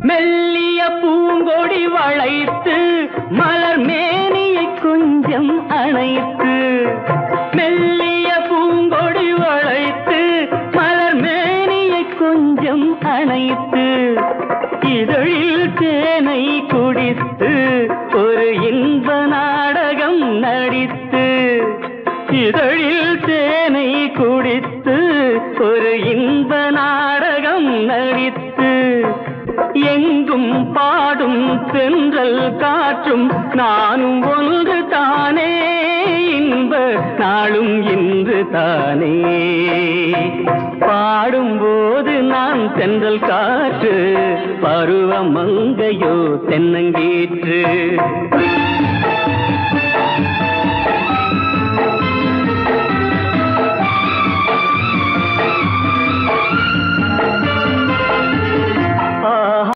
மெல்லிய பூங்கொடி வளைத்து மலர் மேனியை கொஞ்சம் அணைத்து, மெல்லிய பூங்கொடி வளைத்து மலர் மேனியை கொஞ்சம் அணைத்து, இதழில் தேனை குடித்து ஒரு இன்ப நாடகம் நடித்து, இதழில் தேனை குடித்து ஒரு இன்ப நாடகம் நடித்து, எங்கும் பாடும் தென்றல் காற்றும் நானும் ஒன்று தானே, இன்ப நாளும் இன்று தானே. பாடும்போது நான் தென்றல் காற்று, பருவ மங்கையோ தென்னங்கீற்று.